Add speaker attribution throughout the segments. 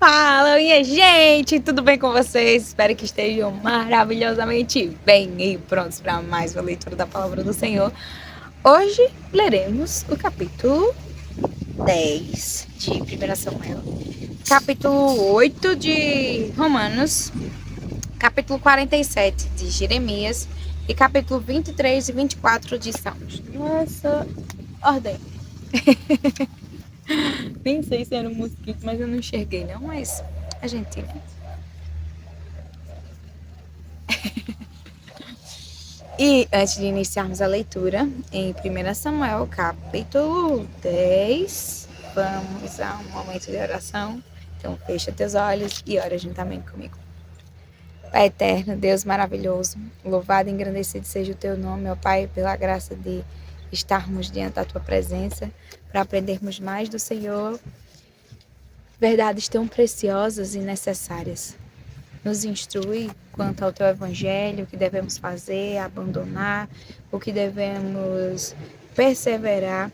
Speaker 1: Fala, minha gente! Tudo bem com vocês? Espero que estejam maravilhosamente bem e prontos para mais uma leitura da Palavra do Senhor. Hoje leremos o capítulo 10 de 1 Samuel, capítulo 8 de Romanos, capítulo 47 de Jeremias e capítulo 23 e 24 de Salmos. Nossa, ordem! Nem sei se era um mosquito, mas eu não enxerguei não, mas a gente... E antes de iniciarmos a leitura, em 1 Samuel, capítulo 10, vamos a um momento de oração. Então, fecha teus olhos e ora juntamente comigo. Pai eterno, Deus maravilhoso, louvado e engrandecido seja o teu nome, meu Pai, pela graça de estarmos diante da tua presença, para aprendermos mais do Senhor, verdades tão preciosas e necessárias. Nos instrui quanto ao teu evangelho, o que devemos fazer, abandonar, o que devemos perseverar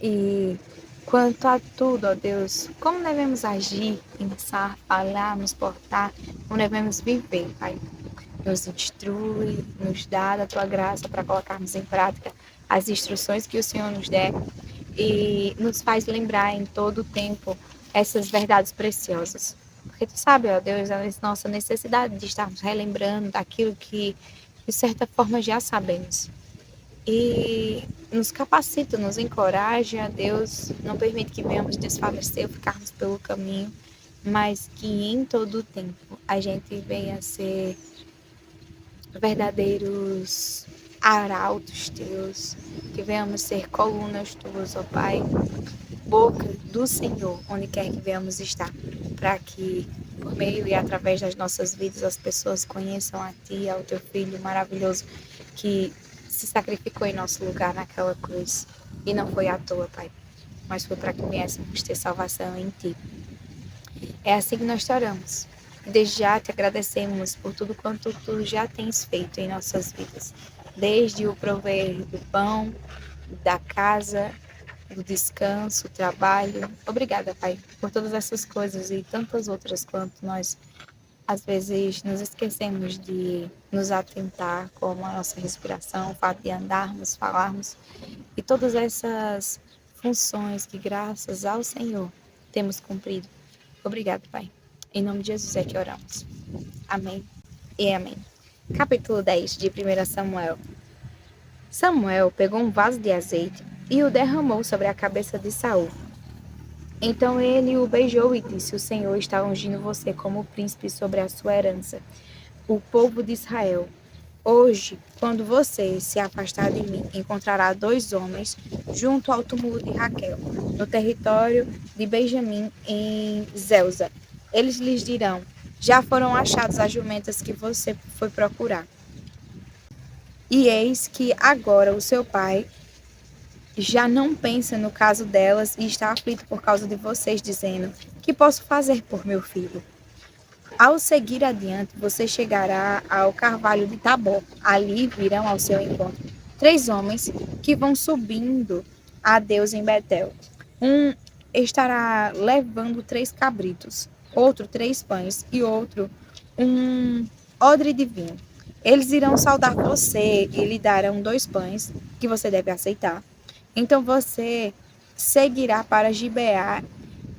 Speaker 1: e quanto a tudo, ó Deus, como devemos agir, pensar, falar, nos portar, como devemos viver, Pai. Nos instrui, nos dá da tua graça para colocarmos em prática as instruções que o Senhor nos der e nos faz lembrar em todo o tempo essas verdades preciosas. Porque tu sabe, ó Deus, a nossa necessidade de estarmos relembrando daquilo que, de certa forma, já sabemos. E nos capacita, nos encoraja, Deus, não permite que venhamos desfalecer ou ficarmos pelo caminho, mas que em todo o tempo a gente venha ser verdadeiros arautos teus, que venhamos ser colunas tuas, ó Pai, boca do Senhor, onde quer que venhamos estar, para que por meio e através das nossas vidas as pessoas conheçam a Ti, ao Teu Filho maravilhoso que se sacrificou em nosso lugar naquela cruz. E não foi à toa, Pai, mas foi para que viéssemos ter salvação em Ti. É assim que nós te oramos. E desde já te agradecemos por tudo quanto Tu já tens feito em nossas vidas. Desde o prover do pão, da casa, do descanso, trabalho. Obrigada, Pai, por todas essas coisas e tantas outras quanto nós, às vezes, nos esquecemos de nos atentar, como a nossa respiração, o fato de andarmos, falarmos e todas essas funções que, graças ao Senhor, temos cumprido. Obrigada, Pai. Em nome de Jesus é que oramos. Amém e amém. Capítulo 10 de 1 Samuel. Samuel pegou um vaso de azeite e o derramou sobre a cabeça de Saul. Então ele o beijou e disse: O Senhor está ungindo você como príncipe sobre a sua herança, o povo de Israel. Hoje, quando você se afastar de mim, encontrará 2 homens junto ao túmulo de Raquel, no território de Benjamim, em Zelza. Eles lhes dirão: Já foram achadas as jumentas que você foi procurar. E eis que agora o seu pai já não pensa no caso delas e está aflito por causa de vocês, dizendo: Que posso fazer por meu filho? Ao seguir adiante, você chegará ao carvalho de Tabor. Ali virão ao seu encontro 3 homens que vão subindo a Deus em Betel. Um estará levando 3 cabritos, outro 3 pães e outro um odre de vinho. Eles irão saudar você e lhe darão 2 pães que você deve aceitar. Então você seguirá para Gibeá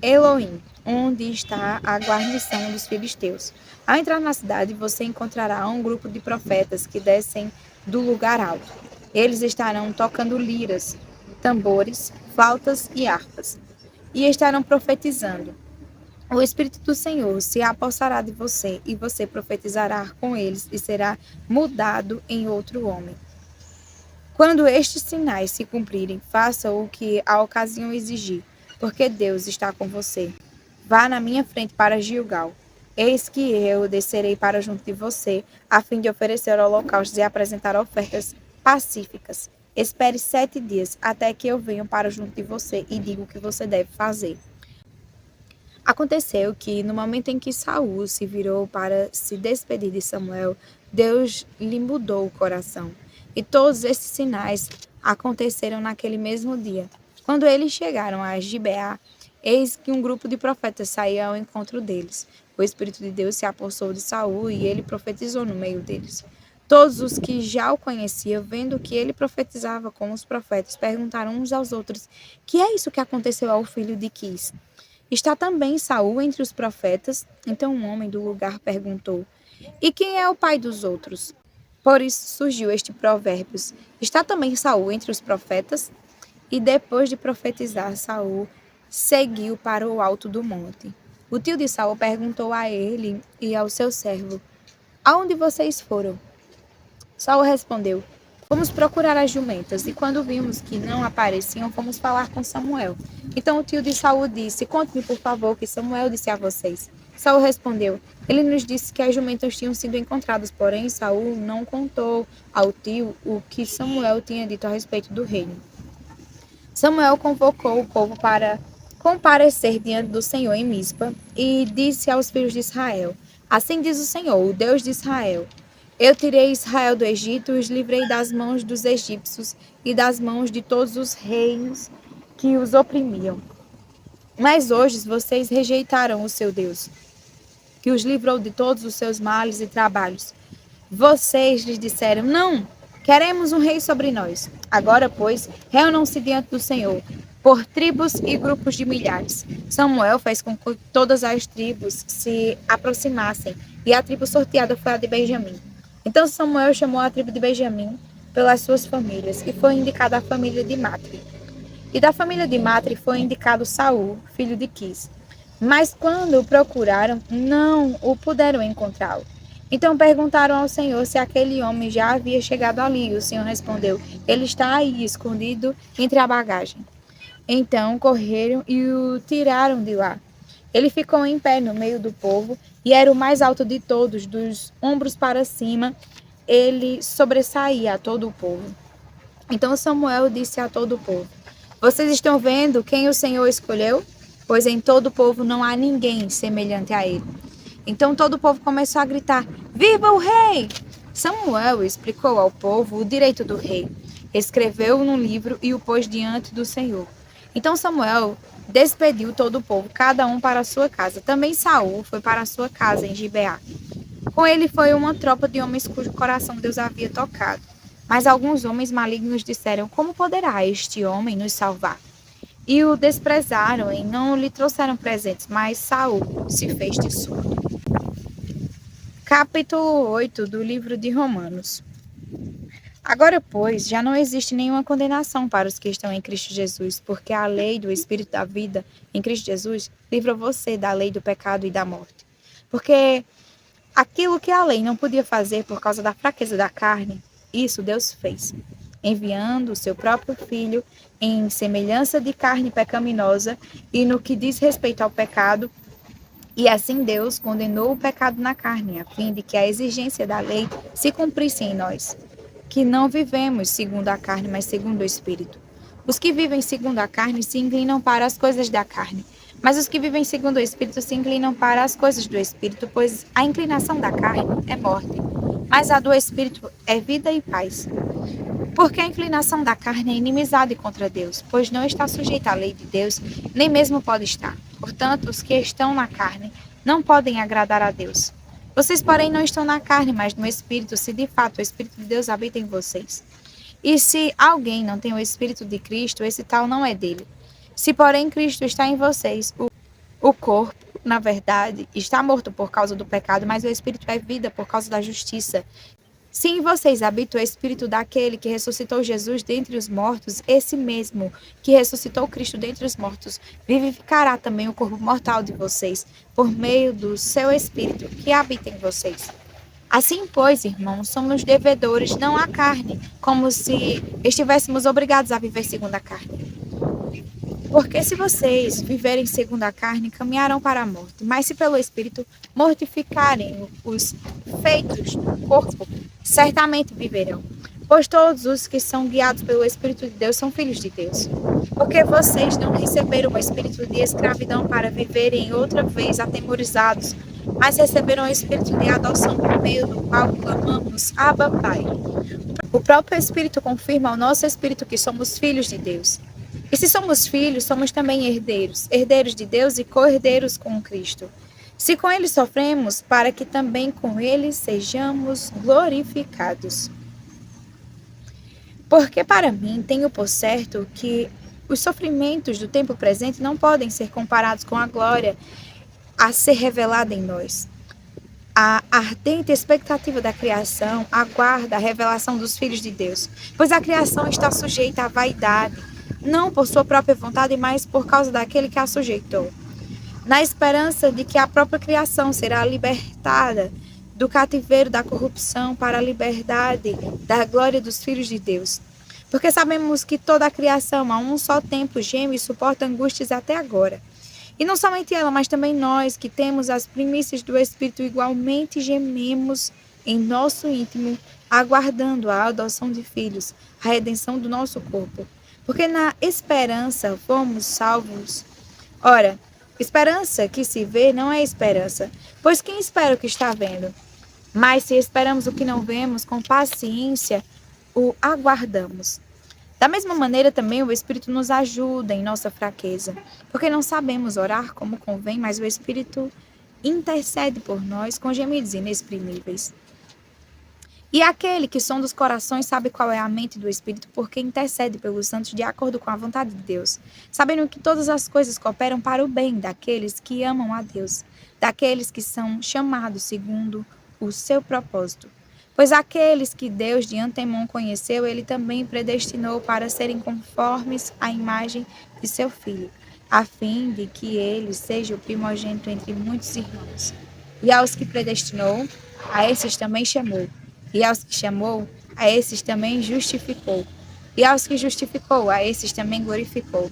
Speaker 1: Elohim, onde está a guarnição dos filisteus. Ao entrar na cidade, você encontrará um grupo de profetas que descem do lugar alto. Eles estarão tocando liras, tambores, flautas e harpas, e estarão profetizando. O Espírito do Senhor se apossará de você, e você profetizará com eles e será mudado em outro homem. Quando estes sinais se cumprirem, faça o que a ocasião exigir, porque Deus está com você. Vá na minha frente para Gilgal. Eis que eu descerei para junto de você, a fim de oferecer holocaustos e apresentar ofertas pacíficas. Espere 7 dias, até que eu venha para junto de você e diga o que você deve fazer. Aconteceu que, no momento em que Saul se virou para se despedir de Samuel, Deus lhe mudou o coração. E todos esses sinais aconteceram naquele mesmo dia. Quando eles chegaram a Gibeá, Eis que um grupo de profetas saía ao encontro deles. O Espírito de Deus se apossou de Saul e ele profetizou no meio deles. Todos os que já o conheciam, vendo que ele profetizava como os profetas, perguntaram uns aos outros: Que é isso que aconteceu ao filho de Quis? Está também Saul entre os profetas? Então um homem do lugar perguntou: E quem é o pai dos outros? Por isso surgiu este provérbio: Está também Saul entre os profetas? E depois de profetizar, Saul seguiu para o alto do monte. O tio de Saul perguntou a ele e ao seu servo: Aonde vocês foram? Saul respondeu: Fomos procurar as jumentas, e quando vimos que não apareciam, fomos falar com Samuel. Então o tio de Saul disse: Conte-me, por favor, o que Samuel disse a vocês. Saul respondeu: Ele nos disse que as jumentas tinham sido encontradas, porém Saul não contou ao tio o que Samuel tinha dito a respeito do reino. Samuel convocou o povo para comparecer diante do Senhor em Mispa e disse aos filhos de Israel: Assim diz o Senhor, o Deus de Israel: Eu tirei Israel do Egito e os livrei das mãos dos egípcios e das mãos de todos os reinos que os oprimiam. Mas hoje vocês rejeitaram o seu Deus, que os livrou de todos os seus males e trabalhos. Vocês lhes disseram: Não, queremos um rei sobre nós. Agora, pois, reúnam-se diante do Senhor, por tribos e grupos de milhares. Samuel fez com que todas as tribos se aproximassem, e a tribo sorteada foi a de Benjamim. Então Samuel chamou a tribo de Benjamim pelas suas famílias, e foi indicada a família de Matri. E da família de Matri foi indicado Saul, filho de Quis. Mas quando o procuraram, não o puderam encontrá-lo. Então perguntaram ao Senhor se aquele homem já havia chegado ali. E o Senhor respondeu: Ele está aí, escondido entre a bagagem. Então correram e o tiraram de lá. Ele ficou em pé no meio do povo e era o mais alto de todos, dos ombros para cima. Ele sobressaía a todo o povo. Então Samuel disse a todo o povo: Vocês estão vendo quem o Senhor escolheu? Pois em todo o povo não há ninguém semelhante a ele. Então todo o povo começou a gritar: Viva o rei! Samuel explicou ao povo o direito do rei. Escreveu num livro e o pôs diante do Senhor. Então Samuel despediu todo o povo, cada um para a sua casa. Também Saul foi para a sua casa em Gibeá. Com ele foi uma tropa de homens cujo coração Deus havia tocado. Mas alguns homens malignos disseram: Como poderá este homem nos salvar? E o desprezaram e não lhe trouxeram presentes, mas Saul se fez de surdo. Capítulo 8 do livro de Romanos. Agora, pois, já não existe nenhuma condenação para os que estão em Cristo Jesus, porque a lei do Espírito da vida em Cristo Jesus livra você da lei do pecado e da morte. Porque aquilo que a lei não podia fazer por causa da fraqueza da carne, isso Deus fez, enviando o seu próprio Filho em semelhança de carne pecaminosa e no que diz respeito ao pecado. E assim Deus condenou o pecado na carne, a fim de que a exigência da lei se cumprisse em nós, que não vivemos segundo a carne, mas segundo o Espírito. Os que vivem segundo a carne se inclinam para as coisas da carne, mas os que vivem segundo o Espírito se inclinam para as coisas do Espírito, pois a inclinação da carne é morte, mas a do Espírito é vida e paz. Porque a inclinação da carne é inimizade contra Deus, pois não está sujeita à lei de Deus, nem mesmo pode estar. Portanto, os que estão na carne não podem agradar a Deus. Vocês, porém, não estão na carne, mas no Espírito, se de fato o Espírito de Deus habita em vocês. E se alguém não tem o Espírito de Cristo, esse tal não é dele. Se, porém, Cristo está em vocês, o corpo, na verdade, está morto por causa do pecado, mas o Espírito é vida por causa da justiça. Se em vocês habita o Espírito daquele que ressuscitou Jesus dentre os mortos, esse mesmo que ressuscitou Cristo dentre os mortos, vivificará também o corpo mortal de vocês, por meio do seu Espírito que habita em vocês. Assim, pois, irmãos, somos devedores não à carne, como se estivéssemos obrigados a viver segundo a carne. Porque se vocês viverem segundo a carne, caminharão para a morte, mas se pelo Espírito mortificarem os feitos do corpo, certamente viverão. Pois todos os que são guiados pelo Espírito de Deus são filhos de Deus. Porque vocês não receberam o espírito de escravidão para viverem outra vez atemorizados, mas receberam o espírito de adoção por meio do qual clamamos: Abba, Pai. O próprio Espírito confirma ao nosso espírito que somos filhos de Deus. E se somos filhos, somos também herdeiros, herdeiros de Deus e co-herdeiros com Cristo. Se com ele sofremos, para que também com ele sejamos glorificados. Porque para mim tenho por certo que os sofrimentos do tempo presente não podem ser comparados com a glória a ser revelada em nós. A ardente expectativa da criação aguarda a revelação dos filhos de Deus, pois a criação está sujeita à vaidade, não por sua própria vontade, mas por causa daquele que a sujeitou, na esperança de que a própria criação será libertada do cativeiro da corrupção para a liberdade da glória dos filhos de Deus. Porque sabemos que toda a criação a um só tempo geme e suporta angústias até agora. E não somente ela, mas também nós, que temos as primícias do Espírito, igualmente gememos em nosso íntimo, aguardando a adoção de filhos, a redenção do nosso corpo. Porque na esperança fomos salvos. Ora, esperança que se vê não é esperança, pois quem espera o que está vendo? Mas se esperamos o que não vemos, com paciência o aguardamos. Da mesma maneira, também o Espírito nos ajuda em nossa fraqueza, porque não sabemos orar como convém, mas o Espírito intercede por nós com gemidos inexprimíveis. E aquele que sonda os corações sabe qual é a mente do Espírito, porque intercede pelos santos de acordo com a vontade de Deus, sabendo que todas as coisas cooperam para o bem daqueles que amam a Deus, daqueles que são chamados segundo o seu propósito. Pois aqueles que Deus de antemão conheceu, ele também predestinou para serem conformes à imagem de seu Filho, a fim de que ele seja o primogênito entre muitos irmãos. E aos que predestinou, a esses também chamou. E aos que chamou, a esses também justificou. E aos que justificou, a esses também glorificou.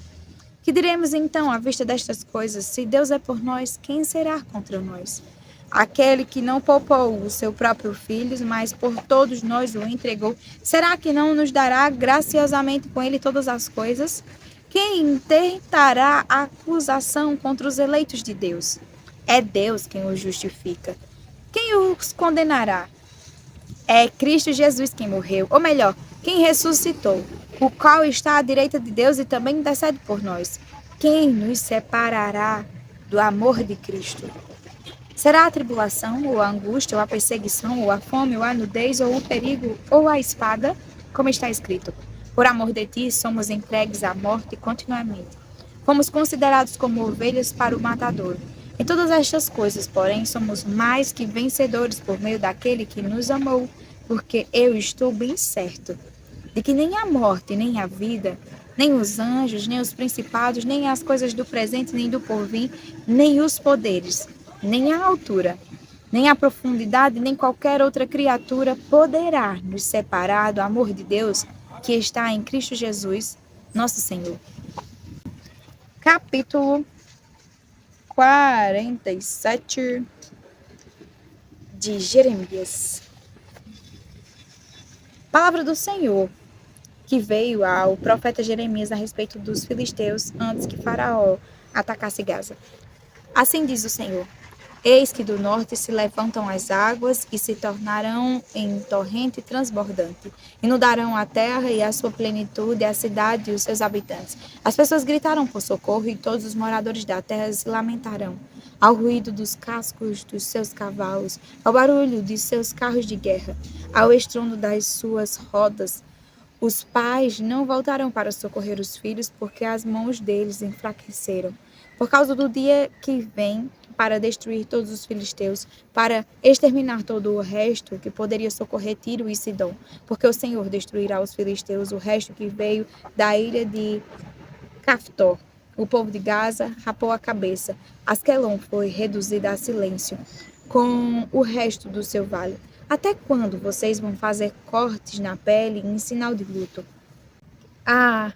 Speaker 1: Que diremos então à vista destas coisas? Se Deus é por nós, quem será contra nós? Aquele que não poupou o seu próprio filho, mas por todos nós o entregou, será que não nos dará graciosamente com ele todas as coisas? Quem intentará acusação contra os eleitos de Deus? É Deus quem os justifica. Quem os condenará? É Cristo Jesus quem morreu, ou melhor, quem ressuscitou, o qual está à direita de Deus e também intercede por nós. Quem nos separará do amor de Cristo? Será a tribulação, ou a angústia, ou a perseguição, ou a fome, ou a nudez, ou o perigo, ou a espada? Como está escrito: por amor de ti somos entregues à morte continuamente. Fomos considerados como ovelhas para o matador. Em todas estas coisas, porém, somos mais que vencedores por meio daquele que nos amou, porque eu estou bem certo de que nem a morte, nem a vida, nem os anjos, nem os principados, nem as coisas do presente, nem do porvir, nem os poderes, nem a altura, nem a profundidade, nem qualquer outra criatura poderá nos separar do amor de Deus que está em Cristo Jesus, nosso Senhor. Capítulo 47 de Jeremias. Palavra do Senhor que veio ao profeta Jeremias a respeito dos filisteus antes que Faraó atacasse Gaza. Assim diz o Senhor: eis que do norte se levantam as águas e se tornarão em torrente transbordante. Inundarão a terra e a sua plenitude, a cidade e os seus habitantes. As pessoas gritarão por socorro e todos os moradores da terra se lamentarão. Ao ruído dos cascos dos seus cavalos, ao barulho de seus carros de guerra, ao estrondo das suas rodas, os pais não voltarão para socorrer os filhos, porque as mãos deles enfraqueceram. Por causa do dia que vem para destruir todos os filisteus, para exterminar todo o resto que poderia socorrer Tiro e Sidom, porque o Senhor destruirá os filisteus, o resto que veio da ilha de Caftor. O povo de Gaza rapou a cabeça. Asquelon foi reduzida a silêncio, com o resto do seu vale. Até quando vocês vão fazer cortes na pele em sinal de luto? Ah,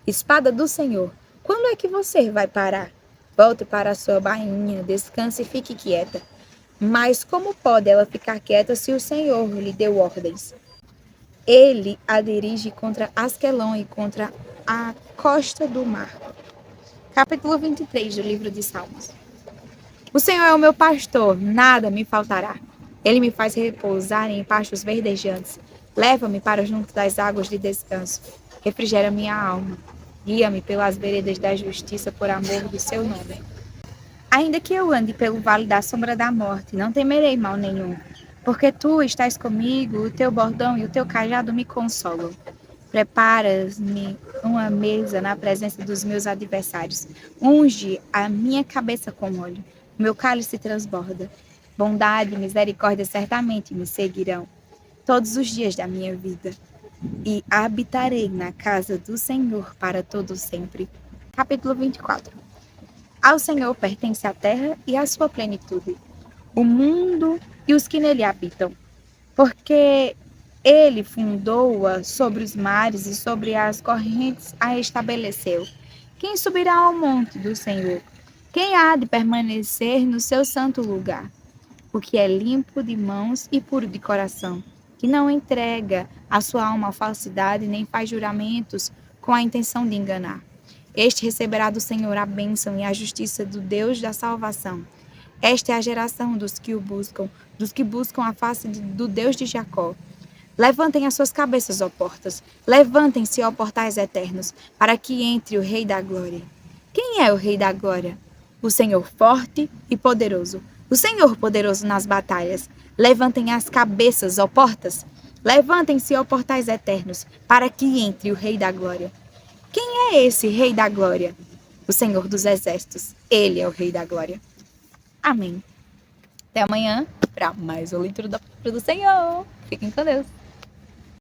Speaker 1: espada do Senhor, quando é que você vai parar? Volte para a sua bainha, descanse e fique quieta. Mas como pode ela ficar quieta se o Senhor lhe deu ordens? Ele a dirige contra Asquelon e contra a costa do mar. Capítulo 23 do livro de Salmos. O Senhor é o meu pastor, nada me faltará. Ele me faz repousar em pastos verdejantes. Leva-me para junto das águas de descanso. Refrigera minha alma. Guia-me pelas veredas da justiça por amor do seu nome. Ainda que eu ande pelo vale da sombra da morte, não temerei mal nenhum, porque tu estás comigo, o teu bordão e o teu cajado me consolam. Preparas-me uma mesa na presença dos meus adversários. Unge a minha cabeça com óleo. Meu cálice transborda. Bondade e misericórdia certamente me seguirão todos os dias da minha vida, e habitarei na casa do Senhor para todo sempre. Capítulo 24. Ao Senhor pertence a terra e a sua plenitude, o mundo e os que nele habitam, porque ele fundou-a sobre os mares e sobre as correntes a estabeleceu. Quem subirá ao monte do Senhor? Quem há de permanecer no seu santo lugar? O que é limpo de mãos e puro de coração, que não entrega a sua alma à falsidade, nem faz juramentos com a intenção de enganar. Este receberá do Senhor a bênção e a justiça do Deus da salvação. Esta é a geração dos que o buscam, dos que buscam a face do Deus de Jacó. Levantem as suas cabeças, ó portas, levantem-se, ó portais eternos, para que entre o Rei da Glória. Quem é o Rei da Glória? O Senhor forte e poderoso, o Senhor poderoso nas batalhas. Levantem as cabeças, ó portas, levantem-se, ó portais eternos, para que entre o Rei da Glória. Quem é esse Rei da Glória? O Senhor dos Exércitos, ele é o Rei da Glória. Amém. Até amanhã para mais uma leitura da palavra do Senhor. Fiquem com Deus.